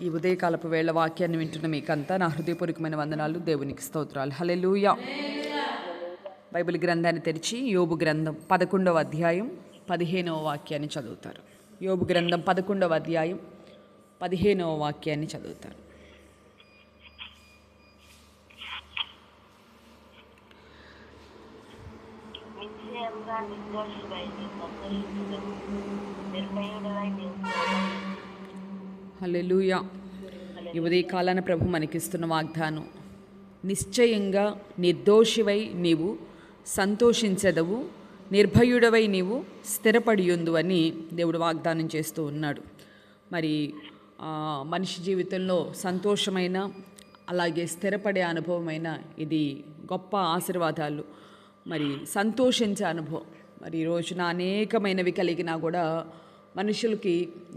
ఈ ఉదయకాలపు వేళ వాక్యాన్ని వింటున్న మీకంతా నా హృదయపూర్వకమైన వందనాలు, దేవునికి స్తోత్రాలు. హల్లెలూయా. బైబిల్ గ్రంథాన్ని తెరిచి యోబు గ్రంథం 11వ అధ్యాయం 15వ వాక్యాన్ని చదువుతారు. యోబు గ్రంథం 11వ అధ్యాయం 15వ వాక్యాన్ని చదువుతారు. హల్లెలూయా. ఈ ఉదయకాలాన ప్రభు మనకిస్తున్న వాగ్దానం, నిశ్చయంగా నిర్దోషివై నీవు సంతోషించెదవు, నిర్భయుడవై నీవు స్థిరపడియుందు అని దేవుడు వాగ్దానం చేస్తూ ఉన్నాడు. మరి మనిషి జీవితంలో సంతోషమైన అలాగే స్థిరపడే అనుభవమైన ఇది గొప్ప ఆశీర్వాదాలు. మరి సంతోషించే అనుభవం, మరి ఈ రోజున అనేకమైనవి కలిగినా కూడా మనుషులకి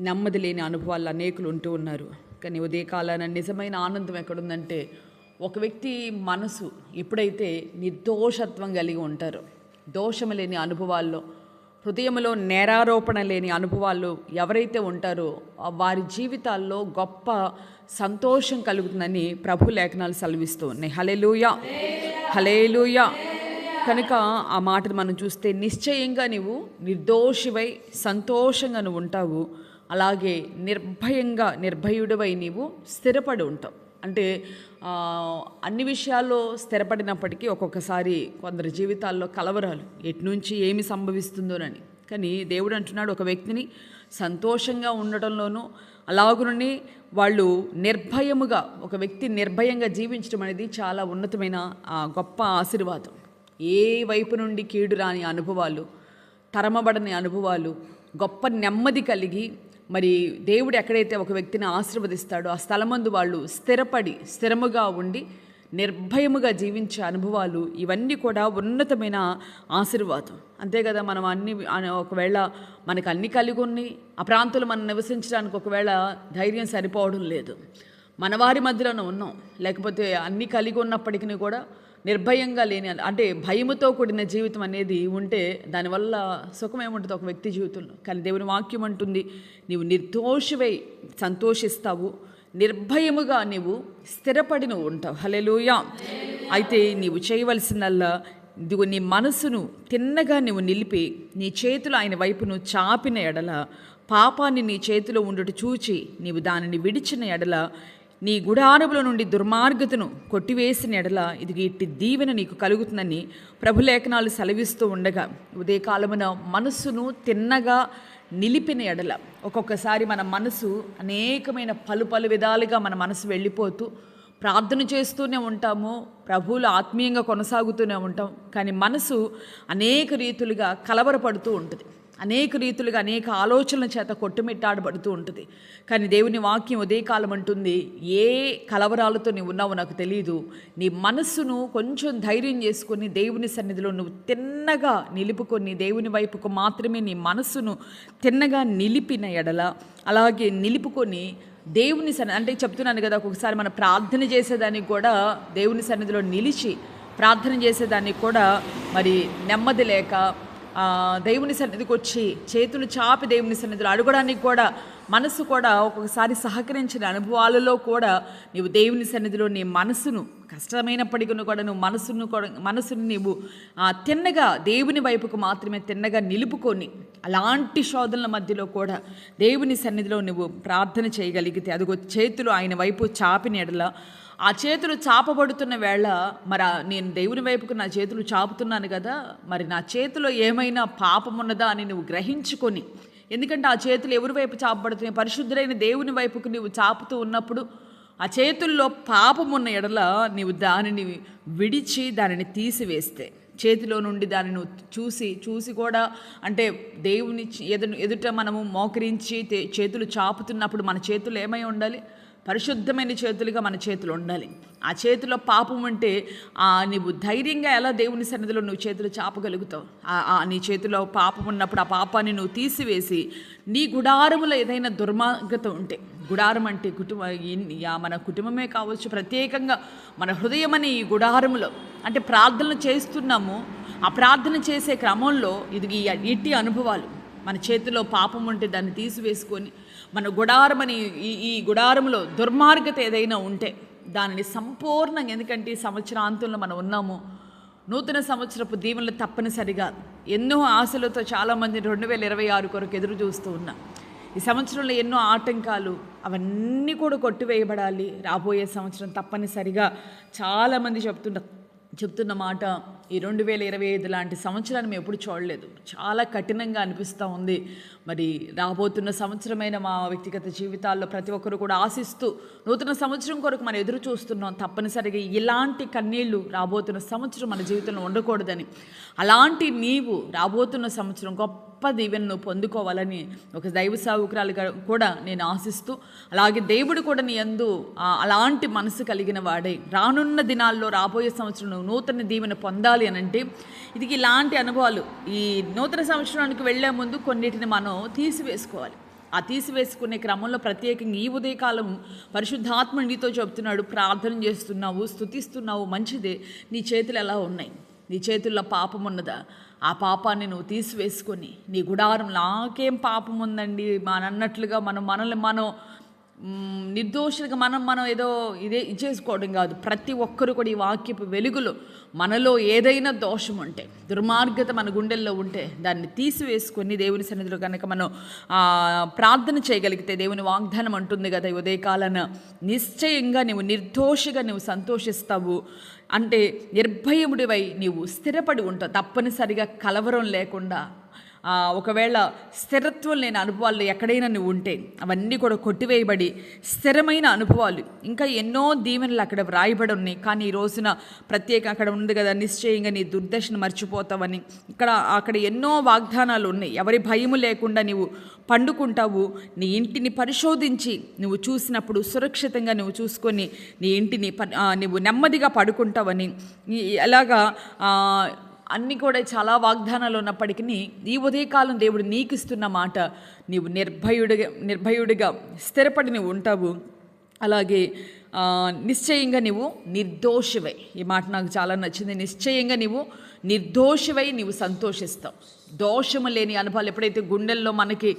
నెమ్మది లేని అనుభవాలు అనేకులు ఉంటూ ఉన్నారు. కానీ ఉదయకాలాన నిజమైన ఆనందం ఎక్కడుందంటే, ఒక వ్యక్తి మనసు ఎప్పుడైతే నిర్దోషత్వం కలిగి ఉంటారో, దోషము లేని అనుభవాల్లో, హృదయంలో నేరారోపణ లేని అనుభవాలు ఎవరైతే ఉంటారో వారి జీవితాల్లో గొప్ప సంతోషం కలుగుతుందని ప్రభు లేఖనాలు సెలవిస్తూ ఉన్నాయి. హల్లెలూయా, హల్లెలూయా. కనుక ఆ మాటను మనం చూస్తే, నిశ్చయంగా నీవు నిర్దోషివై సంతోషంగా నువ్వు ఉంటావు, అలాగే నిర్భయుడివై నీవు స్థిరపడి ఉంటావు. అంటే అన్ని విషయాల్లో స్థిరపడినప్పటికీ ఒక్కొక్కసారి కొందరి జీవితాల్లో కలవరాలు, ఎటు నుంచి ఏమి సంభవిస్తుందోనని. కానీ దేవుడు అంటున్నాడు, ఒక వ్యక్తిని సంతోషంగా ఉండటంలోనూ అలాగునని వాళ్ళు నిర్భయముగా, ఒక వ్యక్తి నిర్భయంగా జీవించడం అనేది చాలా ఉన్నతమైన గొప్ప ఆశీర్వాదం. ఏ వైపు నుండి కీడు రాని అనుభవాలు, తరమబడని అనుభవాలు, గొప్ప నెమ్మది కలిగి, మరి దేవుడు ఎక్కడైతే ఒక వ్యక్తిని ఆశీర్వదిస్తాడో ఆ స్థలమందు వాళ్ళు స్థిరముగా ఉండి నిర్భయముగా జీవించే అనుభవాలు, ఇవన్నీ కూడా ఉన్నతమైన ఆశీర్వాదం. అంతే కదా. మనం ఒకవేళ మనకు అన్ని కలిగి ఉన్నాయి, ఆ ప్రాంతంలో మనం నివసించడానికి ఒకవేళ ధైర్యం సరిపోవడం లేదు, మన వారి మధ్యలోనే ఉన్నాం, లేకపోతే అన్ని కలిగి ఉన్నప్పటికీ కూడా నిర్భయంగా లేని, అంటే భయముతో కూడిన జీవితం అనేది ఉంటే దానివల్ల సుఖం ఏముంటుంది ఒక వ్యక్తి జీవితంలో. కానీ దేవుని వాక్యం అంటుంది, నీవు నిర్దోషివై సంతోషిస్తావు, నిర్భయముగా నీవు స్థిరపడి నువ్వు ఉంటావు. హల్లెలూయా. అయితే నీవు చేయవలసిందల్లా, ఇదిగో నీ మనసును తిన్నగా నువ్వు నిలిపి నీ చేతులు ఆయన వైపును చాపిన ఎడల, పాపాన్ని నీ చేతిలో ఉండుట చూచి నీవు దానిని విడిచిన ఎడల, నీ గుడారముల నుండి దుర్మార్గతను కొట్టివేసిన ఎడల, ఇది ఇట్టి దీవెన నీకు కలుగుతుందని ప్రభులేఖనాలు సెలవిస్తూ ఉండగా, ఉదయకాలమున మనస్సును తిన్నగా నిలిపిన ఎడల, ఒక్కొక్కసారి మన మనసు అనేకమైన పలు విధాలుగా మన మనసు వెళ్ళిపోతూ ప్రార్థన చేస్తూనే ఉంటాము, ప్రభువులు ఆత్మీయంగా కొనసాగుతూనే ఉంటాం. కానీ మనసు అనేక రీతులుగా కలవరపడుతూ ఉంటుంది, అనేక రీతులుగా అనేక ఆలోచనల చేత కొట్టుమిట్టాడబడుతూ ఉంటుంది. కానీ దేవుని వాక్యం ఉదయకాలం అంటుంది, ఏ కలవరాలతో నీవు ఉన్నావో నాకు తెలియదు, నీ మనస్సును కొంచెం ధైర్యం చేసుకొని దేవుని సన్నిధిలో నువ్వు తిన్నగా నిలుపుకొని, దేవుని వైపుకు మాత్రమే నీ మనస్సును తిన్నగా నిలిపిన ఎడల, అలాగే నిలుపుకొని దేవుని అంటే చెప్తున్నాను కదా, ఒక్కొక్కసారి మనం ప్రార్థన చేసేదానికి కూడా దేవుని సన్నిధిలో నిలిచి ప్రార్థన చేసేదానికి కూడా మరి నెమ్మది లేక, దేవుని సన్నిధికి వచ్చి చేతులు చాపి దేవుని సన్నిధిలో అడగడానికి కూడా మనసు కూడా ఒక్కొక్కసారి సహకరించిన అనుభవాలలో కూడా నీవు దేవుని సన్నిధిలో నీ మనసును, కష్టమైనప్పటికీ కూడా నువ్వు మనసును నీవు తిన్నగా దేవుని వైపుకు మాత్రమే తిన్నగా నిలుపుకొని, అలాంటి శోధనల మధ్యలో కూడా దేవుని సన్నిధిలో నువ్వు ప్రార్థన చేయగలిగితే, అదిగో చేతులు ఆయన వైపు చాపిన ఎడల, ఆ చేతులు చాపబడుతున్న వేళ, మరి నేను దేవుని వైపుకు నా చేతులు చాపుతున్నాను కదా, మరి నా చేతిలో ఏమైనా పాపం ఉన్నదా అని నువ్వు గ్రహించుకొని, ఎందుకంటే ఆ చేతులు ఎవరి వైపు చాపబడుతున్నాయి, పరిశుద్ధులైన దేవుని వైపుకు నువ్వు చాపుతూ ఉన్నప్పుడు ఆ చేతుల్లో పాపం ఉన్న ఎడల నీవు దానిని విడిచి దానిని తీసివేస్తే, చేతిలో నుండి దాన్ని నువ్వు చూసి కూడా, అంటే దేవుని ఎదుట మనము మోకరించి చేతులు చాపుతున్నప్పుడు మన చేతులు ఏమై ఉండాలి, పరిశుద్ధమైన చేతులుగా మన చేతులు ఉండాలి. ఆ చేతిలో పాపం అంటే నీవు ధైర్యంగా ఎలా దేవుని సన్నిధిలో నువ్వు చేతులు చాపగలుగుతావు? నీ చేతిలో పాపం ఉన్నప్పుడు ఆ పాపాన్ని నువ్వు తీసివేసి, నీ గుడారములో ఏదైనా దుర్మార్గత ఉంటే, గుడారం అంటే మన కుటుంబమే కావచ్చు, ప్రత్యేకంగా మన హృదయం అనే ఈ గుడారములో, అంటే ప్రార్థనలు చేస్తున్నాము, ఆ ప్రార్థన చేసే క్రమంలో ఇటు అనుభవాలు, మన చేతిలో పాపం ఉంటే దాన్ని తీసివేసుకొని మన గుడారమని ఈ గుడారంలో దుర్మార్గత ఏదైనా ఉంటే దానిని సంపూర్ణంగా, ఎందుకంటే ఈ సంవత్సరాంతంలో మనం ఉన్నాము, నూతన సంవత్సరపు దీవెనలు తప్పనిసరిగా ఎన్నో ఆశలతో చాలామంది 2026 కొరకు ఎదురు చూస్తూ ఉన్నాం. ఈ సంవత్సరంలో ఎన్నో ఆటంకాలు అవన్నీ కూడా కొట్టివేయబడాలి. రాబోయే సంవత్సరం తప్పనిసరిగా చాలామంది చెప్తున్న మాట, ఈ 2025 లాంటి సంవత్సరాన్ని మేము ఎప్పుడు చూడలేదు, చాలా కఠినంగా అనిపిస్తూ ఉంది. మరి రాబోతున్న సంవత్సరమైన మా వ్యక్తిగత జీవితాల్లో ప్రతి ఒక్కరు కూడా ఆశిస్తూ నూతన సంవత్సరం కొరకు మనం ఎదురు చూస్తున్నాం. తప్పనిసరిగా ఇలాంటి కన్నీళ్లు రాబోతున్న సంవత్సరం మన జీవితంలో ఉండకూడదని, అలాంటి నీవు రాబోతున్న సంవత్సరం గొప్ప దీవెనను పొందుకోవాలని ఒక దైవ సేవకురాలుగా కూడా నేను ఆశిస్తూ, అలాగే దేవుడు కూడా నీ యందు అలాంటి మనసు కలిగిన వాడే రానున్న దినాల్లో రాబోయే సంవత్సరం నూతన దీవెన పొందాలి అని అంటే ఇది ఇలాంటి అనుభవాలు. ఈ నూతన సంవత్సరానికి వెళ్లే ముందు కొన్నిటిని మనం తీసివేసుకోవాలి. ఆ తీసివేసుకునే క్రమంలో ప్రత్యేకంగా ఈ ఉదయకాలం పరిశుద్ధాత్మ నీతో చెప్తున్నాడు, ప్రార్థన చేస్తున్నావు, స్తుతిస్తున్నావు, మంచిదే. నీ చేతులు ఎలా ఉన్నాయి? నీ చేతుల్లో పాపం ఉన్నదా? ఆ పాపాన్ని నువ్వు తీసివేసుకొని నీ గుడారం, నాకేం పాపం ఉందండి అన్నట్లుగా మనల్ని మనం నిర్దోషులుగా మనం ఏదో చేసుకోవడం కాదు. ప్రతి ఒక్కరు కూడా ఈ వాక్యపు వెలుగులో మనలో ఏదైనా దోషం ఉంటే, దుర్మార్గత మన గుండెల్లో ఉంటే దాన్ని తీసివేసుకొని దేవుని సన్నిధిలో కనుక మనం ప్రార్థన చేయగలిగితే, దేవుని వాగ్దానం అంటుంది కదా ఉదయకాలన, నిశ్చయంగా నువ్వు నిర్దోషిగా నువ్వు సంతోషిస్తావు. అంటే నిర్భయముడివై నీవు స్థిరపడి ఉంటావు. తప్పనిసరిగా కలవరం లేకుండా, ఒకవేళ స్థిరత్వం లేని అనుభవాలు ఎక్కడైనా నువ్వు ఉంటే అవన్నీ కూడా కొట్టివేయబడి స్థిరమైన అనుభవాలు, ఇంకా ఎన్నో దీవెనలు అక్కడ వ్రాయబడి ఉన్నాయి. కానీ ఈ రోజున ప్రత్యేక అక్కడ ఉంది కదా, నిశ్చయంగా నీ దుర్దశను మర్చిపోతావని. అక్కడ ఎన్నో వాగ్దానాలు ఉన్నాయి. ఎవరి భయము లేకుండా నీవు పండుకుంటావు. నీ ఇంటిని పరిశోధించి నువ్వు చూసినప్పుడు సురక్షితంగా నువ్వు చూసుకొని నీ ఇంటిని నువ్వు నెమ్మదిగా పడుకుంటావని. అలాగా అన్నీ కూడా చాలా వాగ్దానాలు ఉన్నప్పటికీ ఈ ఉదయకాలం దేవుడు నీకు ఇస్తున్న మాట, నీవు నిర్భయుడిగా స్థిరపడి నువ్వు ఉంటావు. అలాగే నిశ్చయంగా నీవు నిర్దోషివై, ఈ మాట నాకు చాలా నచ్చింది. నిశ్చయంగా నీవు నిర్దోషివై నీవు సంతోషిస్తావు. దోషము లేని అనుభవాలు ఎప్పుడైతే గుండెల్లో మనకి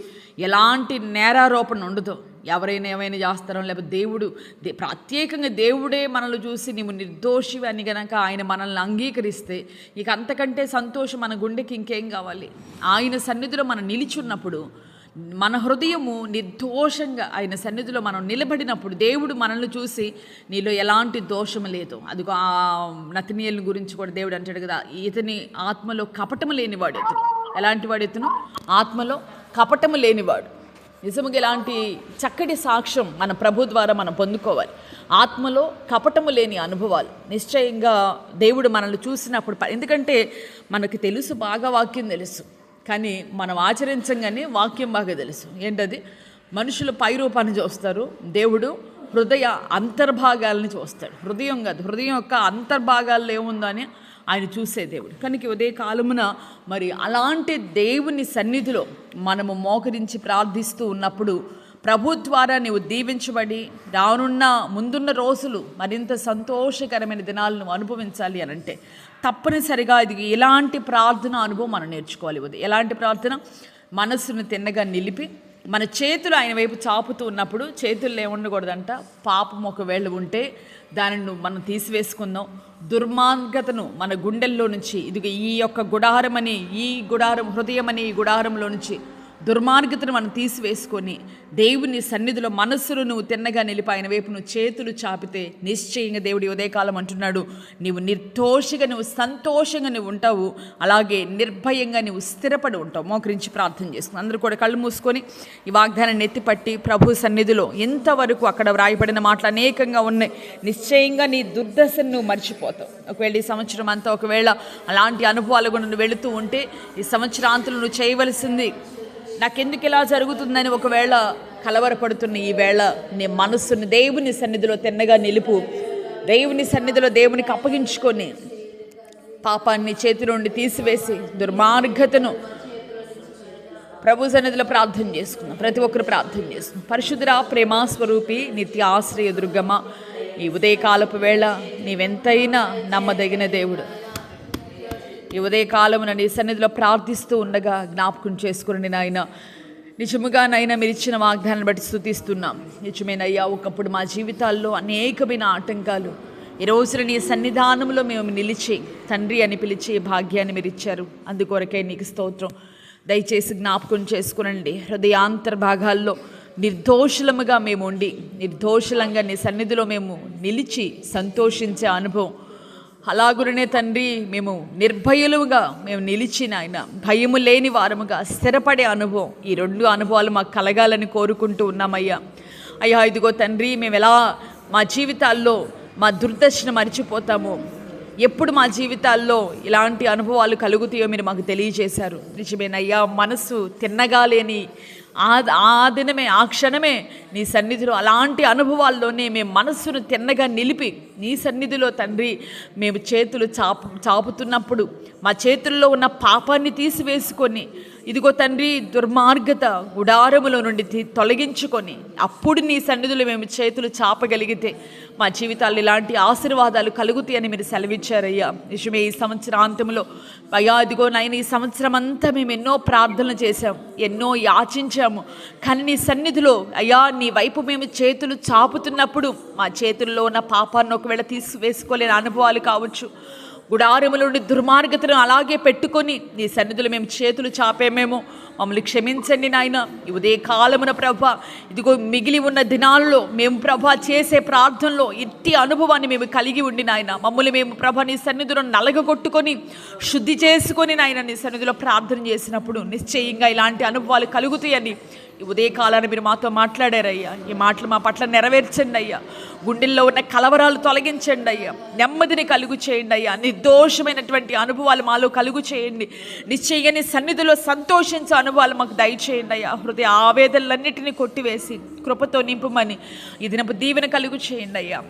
ఎలాంటి నేరారోపణ ఉండదో, ఎవరైనా ఏమైనా చేస్తారో, లేకపోతే ప్రత్యేకంగా దేవుడే మనల్ని చూసి నీవు నిర్దోషివి అని గనక ఆయన మనల్ని అంగీకరిస్తే ఇక అంతకంటే సంతోషం మన గుండెకి ఇంకేం కావాలి? ఆయన సన్నిధిలో మనం నిలిచున్నప్పుడు, మన హృదయము నిర్దోషంగా ఆయన సన్నిధిలో మనం నిలబడినప్పుడు దేవుడు మనల్ని చూసి నీలో ఎలాంటి దోషము లేదు. అదిగో ఆ నతనీయుల గురించి కూడా దేవుడు అంటాడు కదా, ఇతని ఆత్మలో కపటము లేనివాడు ఇతను. ఎలాంటి వాడు ఇతను? ఆత్మలో కపటము లేనివాడు. నిజంగా ఇలాంటి చక్కటి సాక్ష్యం మన ప్రభు ద్వారా మనం పొందుకోవాలి. ఆత్మలో కపటము లేని అనుభవాలు నిశ్చయంగా దేవుడు మనల్ని చూసినప్పుడు, ఎందుకంటే మనకి తెలుసు, బాగా వాక్యం తెలుసు, కానీ మనం ఆచరించగానే వాక్యం బాగా తెలుసు. ఏంటది? మనుషులు పై రూపాన్ని చూస్తారు, దేవుడు హృదయ అంతర్భాగాలని చూస్తాడు. హృదయం కాదు, హృదయం యొక్క అంతర్భాగాల్లో ఏముందో అని ఆయన చూసే దేవుడు. కనుక ఉదయ కాలమున మరి అలాంటి దేవుని సన్నిధిలో మనము మోకరించి ప్రార్థిస్తూ ఉన్నప్పుడు ప్రభు ద్వారా నీవు దీవించబడి రానున్న ముందున్న రోజులు మరింత సంతోషకరమైన దినాలను అనుభవించాలి అని అంటే తప్పనిసరిగా ఇది ఎలాంటి ప్రార్థన అనుభవం మనం నేర్చుకోవాలి. ఎలాంటి ప్రార్థన? మనస్సును తిన్నగా నిలిపి మన చేతులు ఆయన వైపు చాపుతూ ఉన్నప్పుడు చేతుల్లో ఏముండకూడదంట, పాపం ఒకవేళ ఉంటే దానిని మనం తీసివేసుకుందాం. దుర్మార్గతను మన గుండెల్లో నుంచి, ఇది ఈ యొక్క గుడారమని, ఈ గుడారం హృదయం అనే ఈ గుడారంలో నుంచి దుర్మార్గతను మనం తీసివేసుకొని దేవుని సన్నిధిలో మనస్సును నువ్వు తిన్నగా నిలిపి ఆయన వైపు నువ్వు చేతులు చాపితే నిశ్చయంగా దేవుడి ఉదయకాలం అంటున్నాడు, నీవు నిర్దోషిగా నువ్వు సంతోషంగా నువ్వు ఉంటావు. అలాగే నిర్భయంగా నువ్వు స్థిరపడి ఉంటావు. మోకరించి ప్రార్థన చేసుకుని అందరూ కూడా కళ్ళు మూసుకొని ఈ వాగ్దానాన్ని ఎత్తిపట్టి ప్రభు సన్నిధిలో ఎంతవరకు అక్కడ వ్రాయబడిన మాటలు అనేకంగా ఉన్నాయి. నిశ్చయంగా నీ దుర్దశను నువ్వు మర్చిపోతావు. ఒకవేళ ఈ సంవత్సరం అంతా ఒకవేళ అలాంటి అనుభవాలు కూడా నువ్వు వెళుతూ ఉంటే ఈ సంవత్సరాంతులు నువ్వు చేయవలసింది, నాకెందుకు ఇలా జరుగుతుందని ఒకవేళ కలవరపడుతున్న ఈ వేళ నీ మనస్సుని దేవుని సన్నిధిలో తిన్నగా నిలుపు. దేవుని సన్నిధిలో దేవునికి అప్పగించుకొని పాపాన్ని చేతిలో నుండి తీసివేసి దుర్మార్గతను ప్రభు సన్నిధిలో ప్రార్థన చేసుకున్నాం. ప్రతి ఒక్కరు ప్రార్థన చేసుకున్నాం. పరిశుద్ధుడా, ప్రేమాస్వరూపి, నిత్య ఆశ్రయ దుర్గమ, ఈ ఉదయకాలపు వేళ నీవెంతైనా నమ్మదగిన దేవుడు. ఈ ఉదయకాలమున నీ సన్నిధిలో ప్రార్థిస్తూ ఉండగా జ్ఞాపకం చేసుకుని నాయన, నిజముగా నైనా మీరు ఇచ్చిన వాగ్దానాన్ని బట్టి స్తుతిస్తున్నాం. నిజమేనయ్యా, ఒకప్పుడు మా జీవితాల్లో అనేకమైన ఆటంకాలు, ఈ రోజున నీ సన్నిధానంలో మేము నిలిచి తండ్రి అని పిలిచే భాగ్యాన్ని మీరు ఇచ్చారు. అందుకొరకే నీకు స్తోత్రం. దయచేసి జ్ఞాపకం చేసుకునండి. హృదయాంతర్భాగాల్లో నిర్దోషులముగా మేము ఉండి నిర్దోషులంగా నీ సన్నిధిలో మేము నిలిచి సంతోషించే అనుభవం, అలాగునే తండ్రి మేము నిర్భయులుగా మేము నిలిచిన ఆయన భయము లేని వారముగా స్థిరపడే అనుభవం, ఈ 2 అనుభవాలు మాకు కలగాలని కోరుకుంటూ ఉన్నామయ్యా. అయ్యా ఇదిగో తండ్రి, మేము ఎలా మా జీవితాల్లో మా దుర్దశను మర్చిపోతామో, ఎప్పుడు మా జీవితాల్లో ఇలాంటి అనుభవాలు కలుగుతాయో మీరు మాకు తెలియజేశారు. నిజమేనయ్యా, మనసు తిన్నగా లేని ఆ దినమే, ఆ క్షణమే నీ సన్నిధిలో అలాంటి అనుభవాల్లోనే మేము మనస్సును తిన్నగా నిలిపి నీ సన్నిధిలో తండ్రి మేము చేతులు చాపుతున్నప్పుడు మా చేతుల్లో ఉన్న పాపాన్ని తీసివేసుకొని, ఇదిగో తండ్రి దుర్మార్గత గుడారములో నుండి తొలగించుకొని అప్పుడు నీ సన్నిధిలో మేము చేతులు చాపగలిగితే మా జీవితాల్లో ఇలాంటి ఆశీర్వాదాలు కలుగుతాయని మీరు సెలవిచ్చారయ్యా. నిజమే, ఈ సంవత్సరాంతంలో అయ్యా ఇదిగో నాయన ఈ సంవత్సరం అంతా మేము ఎన్నో ప్రార్థనలు చేశాం, ఎన్నో యాచించాము. కానీ నీ సన్నిధిలో అయ్యా నీ వైపు మేము చేతులు చాపుతున్నప్పుడు మా చేతుల్లో ఉన్న పాపాన్ని ఒకవేళ తీసివేసుకోలేని అనుభవాలు కావచ్చు, గుడారముల నుండి దుర్మార్గతను అలాగే పెట్టుకొని నీ సన్నిధిలో మేము చేతులు చాపేమేమో మమ్మల్ని క్షమించండి నాయన. ఈ ఉదయ కాలమున ప్రభా ఇదిగో మిగిలి ఉన్న దినాల్లో మేము ప్రభా చేసే ప్రార్థనలో ఇట్టి అనుభవాన్ని మేము కలిగి ఉండి నాయన మమ్మల్ని మేము ప్రభా నీ సన్నిధిలో నలగగొట్టుకొని శుద్ధి చేసుకొని నాయన నీ సన్నిధిలో ప్రార్థన చేసినప్పుడు నిశ్చయంగా ఇలాంటి అనుభవాలు కలుగుతాయని ఈ ఉదయకాలాన్ని మీరు మాతో మాట్లాడారయ్యా. ఈ మాటలు మా పట్ల నెరవేర్చండి అయ్యా. గుండెల్లో ఉన్న కలవరాలు తొలగించండి అయ్యా. నెమ్మదిని కలుగు చేయండి అయ్యా. నిర్దోషమైనటువంటి అనుభవాలు మాలో కలుగు చేయండి. నిశ్చయని సన్నిధిలో సంతోషించే అనుభవాలు మాకు దయచేయండి అయ్యా. హృదయ ఆవేదనలన్నిటినీ కొట్టివేసి కృపతో నింపుమని ఈ దినపు దీవెన కలుగు చేయండి అయ్యా.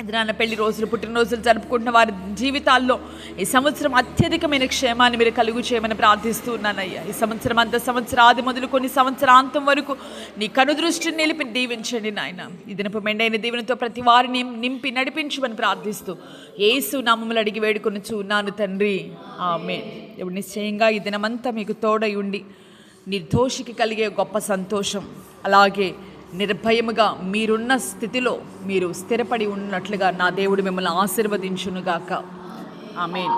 ఇది నాన్న పెళ్లి రోజులు, పుట్టినరోజులు జరుపుకుంటున్న వారి జీవితాల్లో ఈ సంవత్సరం అత్యధికమైన క్షేమాన్ని మీరు కలుగు చేయమని ప్రార్థిస్తూ ఉన్నానయ్యా. ఈ సంవత్సరం అంత సంవత్సరాది మొదలుకొని సంవత్సరాంతం వరకు నీ కనుదృష్టిని నిలిపి దీవించండి నాయన. ఈ దినపు మెండైన దీవెనతో ప్రతి వారిని నింపి నడిపించమని ప్రార్థిస్తూ యేసు నామములు అడిగి వేడుకొనుచు ఉన్నాను తండ్రి, ఆమేన్. ఇప్పుడు నిశ్చయంగా ఈ దినమంతా మీకు తోడై ఉండి నిర్దోషికి కలిగే గొప్ప సంతోషం, అలాగే నిర్భయముగా మీరున్న స్థితిలో మీరు స్థిరపడి ఉన్నట్లుగా నా దేవుడు మిమ్మల్ని ఆశీర్వదించునుగాక. ఆమేన్.